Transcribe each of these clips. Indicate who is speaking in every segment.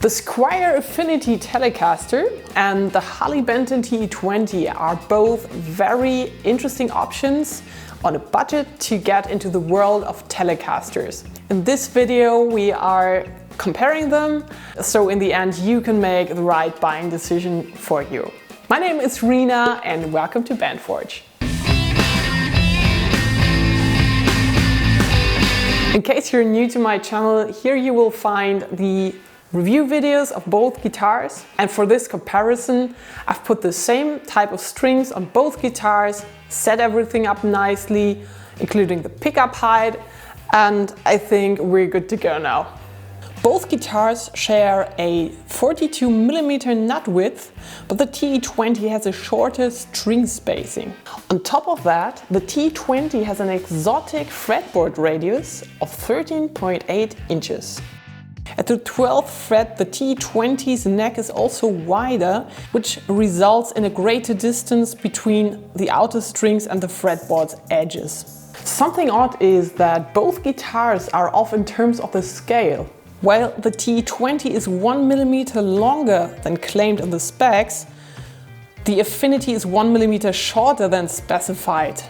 Speaker 1: The Squier Affinity Telecaster and the Harley Benton TE20 are both very interesting options on a budget to get into the world of Telecasters. In this video we are comparing them, so in the end you can make the right buying decision for you. My name is Rina and welcome to Bandforge. In case you're new to my channel, here you will find the review videos of both guitars, and for this comparison I've put the same type of strings on both guitars, set everything up nicely, including the pickup height, and I think we're good to go now. Both guitars share a 42mm nut width, but the TE20 has a shorter string spacing. On top of that, the TE20 has an exotic fretboard radius of 13.8 inches. At the 12th fret, the TE20's neck is also wider, which results in a greater distance between the outer strings and the fretboard's edges. Something odd is that both guitars are off in terms of the scale. While the TE20 is 1mm longer than claimed in the specs, the Affinity is 1mm shorter than specified.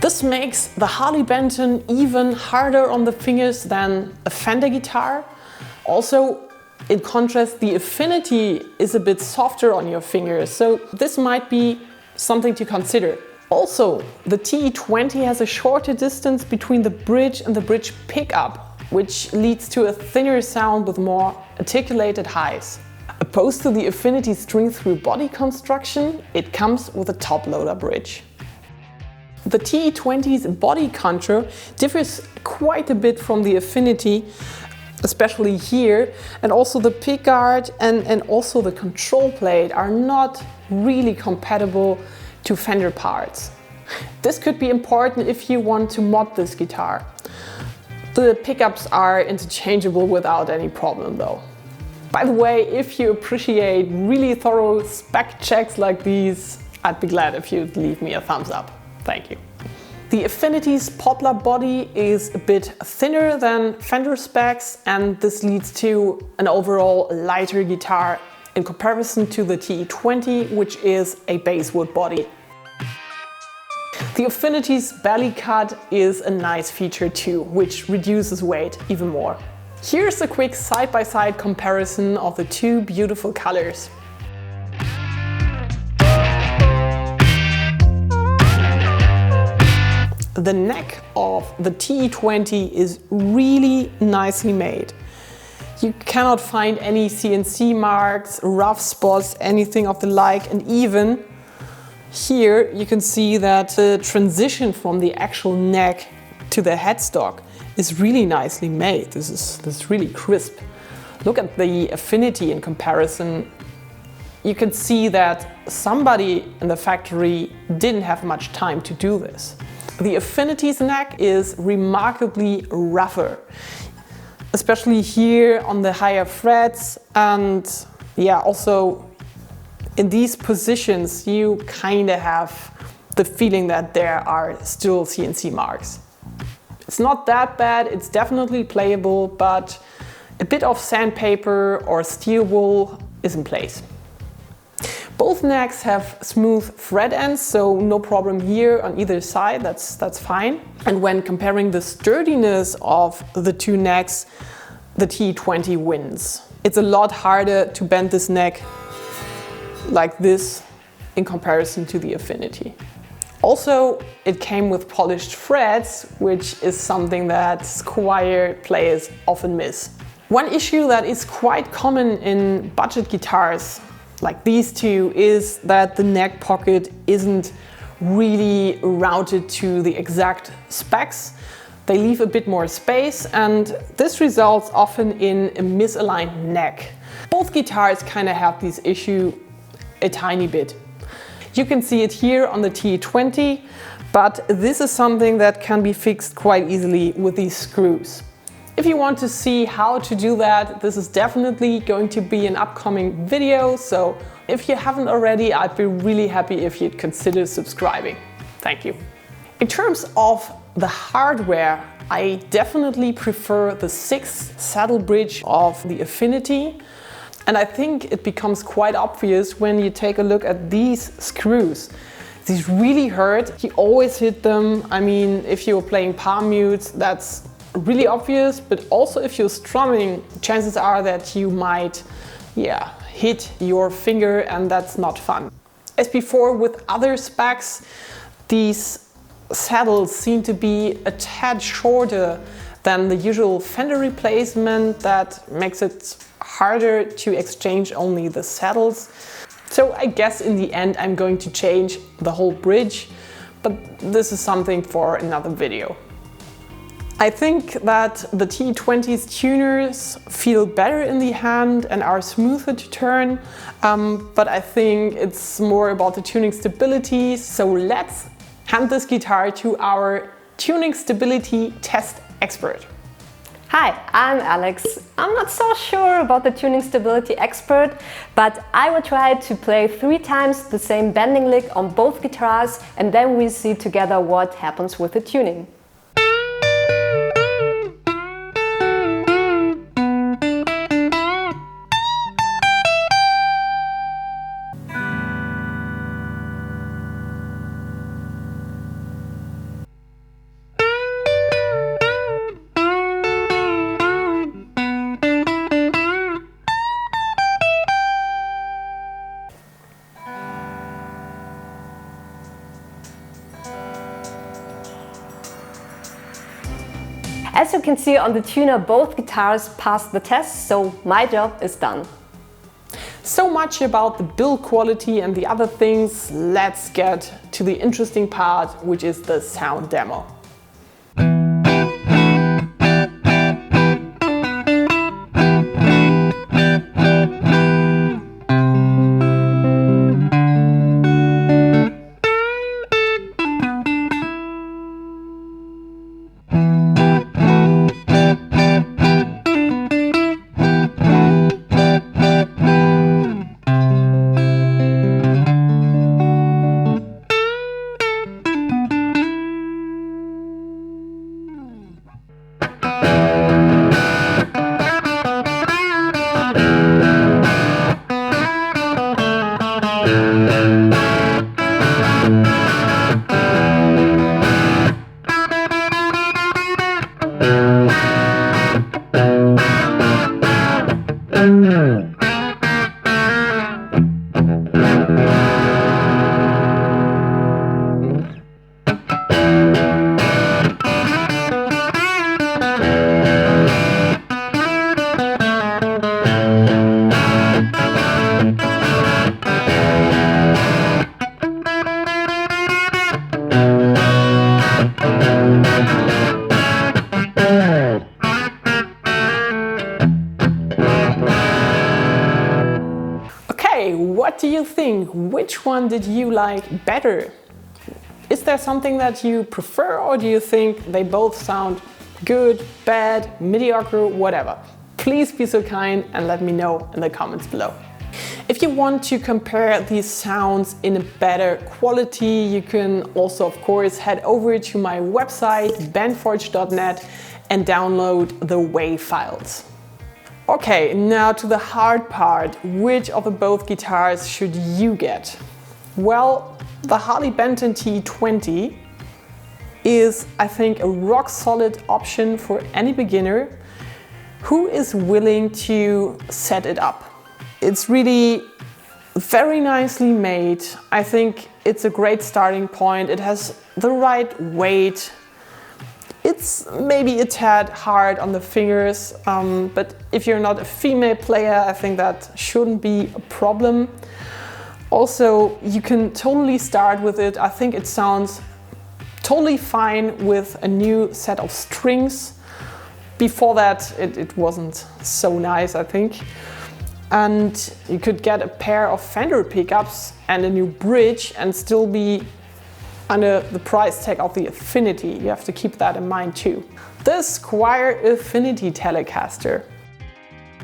Speaker 1: This makes the Harley Benton even harder on the fingers than a Fender guitar. Also, in contrast, the Affinity is a bit softer on your fingers, so this might be something to consider. Also, the TE20 has a shorter distance between the bridge and the bridge pickup, which leads to a thinner sound with more articulated highs. Opposed to the Affinity string-through body construction, it comes with a top-loader bridge. The TE20's body contour differs quite a bit from the Affinity, especially here, and also the pickguard and also the control plate are not really compatible to Fender parts. This could be important if you want to mod this guitar. The pickups are interchangeable without any problem though. By the way, if you appreciate really thorough spec checks like these, I'd be glad if you'd leave me a thumbs up. Thank you. The Affinity's poplar body is a bit thinner than Fender specs, and this leads to an overall lighter guitar in comparison to the TE20, which is a basswood body. The Affinity's belly cut is a nice feature too, which reduces weight even more. Here's a quick side-by-side comparison of the two beautiful colors. The neck of the TE20 is really nicely made. You cannot find any CNC marks, rough spots, anything of the like, and even here you can see that the transition from the actual neck to the headstock is really nicely made. This is really crisp. Look at the Affinity in comparison. You can see that somebody in the factory didn't have much time to do this. The Affinity's neck is remarkably rougher, especially here on the higher frets, and yeah, also in these positions you kind of have the feeling that there are still CNC marks. It's not that bad, it's definitely playable, but a bit of sandpaper or steel wool is in place. Both necks have smooth fret ends, so no problem here on either side, that's fine. And when comparing the sturdiness of the two necks, the TE20 wins. It's a lot harder to bend this neck like this in comparison to the Affinity. Also, it came with polished frets, which is something that Squier players often miss. One issue that is quite common in budget guitars like these two is that the neck pocket isn't really routed to the exact specs. They leave a bit more space, and this results often in a misaligned neck. Both guitars kind of have this issue a tiny bit. You can see it here on the TE20, but this is something that can be fixed quite easily with these screws. If you want to see how to do that, this is definitely going to be an upcoming video, so if you haven't already, I'd be really happy if you'd consider subscribing. Thank you. In terms of the hardware, I definitely prefer the 6th saddle bridge of the Affinity. And I think it becomes quite obvious when you take a look at these screws. These really hurt. You always hit them. I mean, if you're playing palm mutes, that's really obvious, but also if you're strumming, chances are that you might, hit your finger, and that's not fun. As before with other specs, these saddles seem to be a tad shorter than the usual fender replacement. That makes it harder to exchange only the saddles. So I guess in the end I'm going to change the whole bridge, but this is something for another video. I think that the TE20's tuners feel better in the hand and are smoother to turn, but I think it's more about the tuning stability. So let's hand this guitar to our tuning stability test expert.
Speaker 2: Hi, I'm Alex. I'm not so sure about the tuning stability expert, but I will try to play 3 times the same bending lick on both guitars, and then we'll see together what happens with the tuning. As you can see on the tuner, both guitars passed the test, so my job is done.
Speaker 1: So much about the build quality and the other things. Let's get to the interesting part, which is the sound demo. What do you think? Which one did you like better? Is there something that you prefer, or do you think they both sound good, bad, mediocre, whatever? Please be so kind and let me know in the comments below. If you want to compare these sounds in a better quality, you can also, of course, head over to my website bandforge.net and download the WAV files. Okay, now to the hard part. Which of the both guitars should you get? Well, the Harley Benton TE20 is, I think, a rock solid option for any beginner who is willing to set it up. It's really very nicely made. I think it's a great starting point. It has the right weight. It's maybe a tad hard on the fingers, but if you're not a female player, I think that shouldn't be a problem. Also, you can totally start with it. I think it sounds totally fine with a new set of strings. Before that, it wasn't so nice, I think. And you could get a pair of Fender pickups and a new bridge and still be under the price tag of the Affinity. You have to keep that in mind too. The Squier Affinity Telecaster.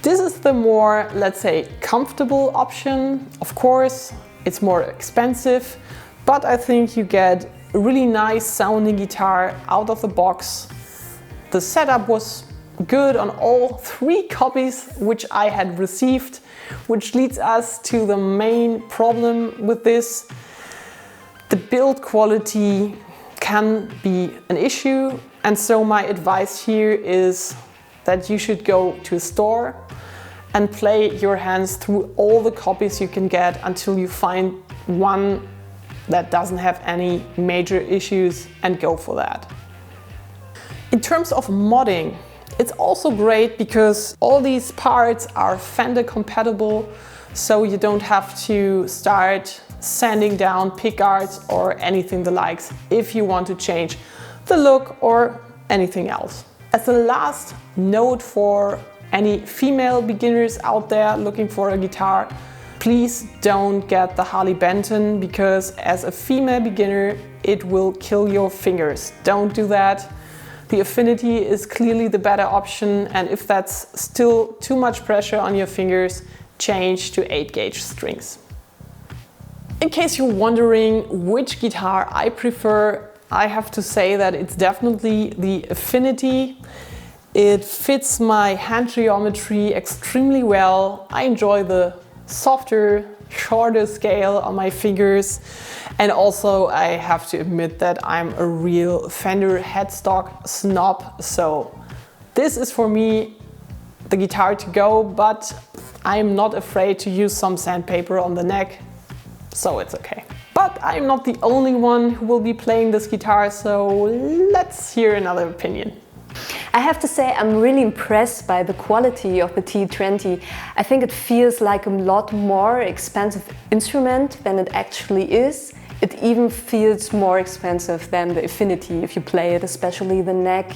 Speaker 1: This is the more, let's say, comfortable option. Of course, it's more expensive, but I think you get a really nice sounding guitar out of the box. The setup was good on all 3 copies which I had received, which leads us to the main problem with this. The build quality can be an issue, and so my advice here is that you should go to a store and play your hands through all the copies you can get until you find one that doesn't have any major issues, and go for that. In terms of modding, it's also great because all these parts are Fender compatible, so you don't have to start sanding down pickguards or anything the likes if you want to change the look or anything else. As a last note for any female beginners out there looking for a guitar, please don't get the Harley Benton, because as a female beginner it will kill your fingers. Don't do that. The Affinity is clearly the better option, and if that's still too much pressure on your fingers, change to 8-gauge strings. In case you're wondering which guitar I prefer, I have to say that it's definitely the Affinity. It fits my hand geometry extremely well. I enjoy the softer, shorter scale on my fingers, and also I have to admit that I'm a real Fender headstock snob, so this is for me the guitar to go, but I'm not afraid to use some sandpaper on the neck, so it's okay. But I'm not the only one who will be playing this guitar, so let's hear another opinion.
Speaker 2: I have to say I'm really impressed by the quality of the TE20. I think it feels like a lot more expensive instrument than it actually is. It even feels more expensive than the Affinity if you play it, especially the neck.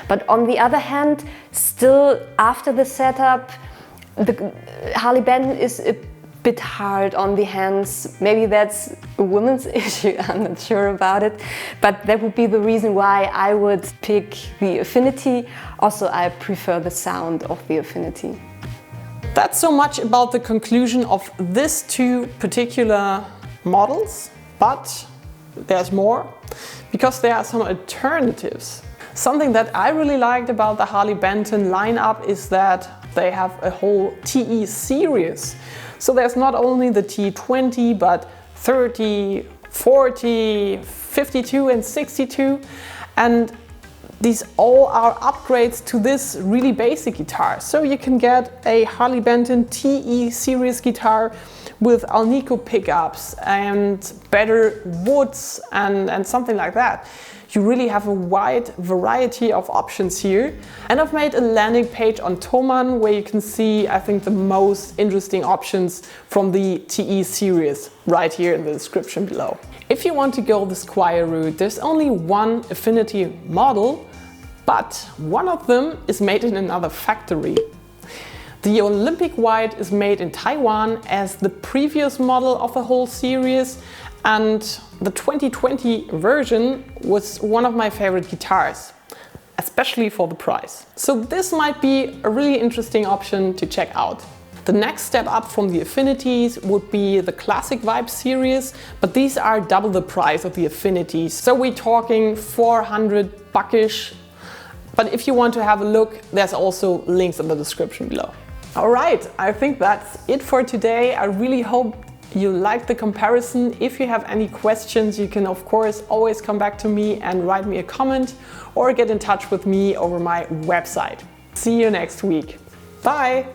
Speaker 2: But on the other hand, still after the setup, the Harley Benton is a bit hard on the hands. Maybe that's a woman's issue, I'm not sure about it, but that would be the reason why I would pick the Affinity. Also, I prefer the sound of the Affinity.
Speaker 1: That's so much about the conclusion of these 2 particular models, but there's more, because there are some alternatives. Something that I really liked about the Harley Benton lineup is that they have a whole TE series. So there's not only the TE20, but 30, 40, 52 and 62. And these all are upgrades to this really basic guitar. So you can get a Harley Benton TE series guitar with Alnico pickups and better woods and something like that. You really have a wide variety of options here. And I've made a landing page on Thomann where you can see, I think, the most interesting options from the TE series right here in the description below. If you want to go the Squier route, there's only one Affinity model, but one of them is made in another factory. The Olympic White is made in Taiwan as the previous model of the whole series, and the 2020 version was one of my favorite guitars, especially for the price. So this might be a really interesting option to check out. The next step up from the Affinities would be the Classic Vibe series, but these are double the price of the Affinities. So we're talking 400 buckish. But if you want to have a look, there's also links in the description below. All right, I think that's it for today. I really hope you liked the comparison. If you have any questions, you can of course always come back to me and write me a comment or get in touch with me over my website. See you next week. Bye!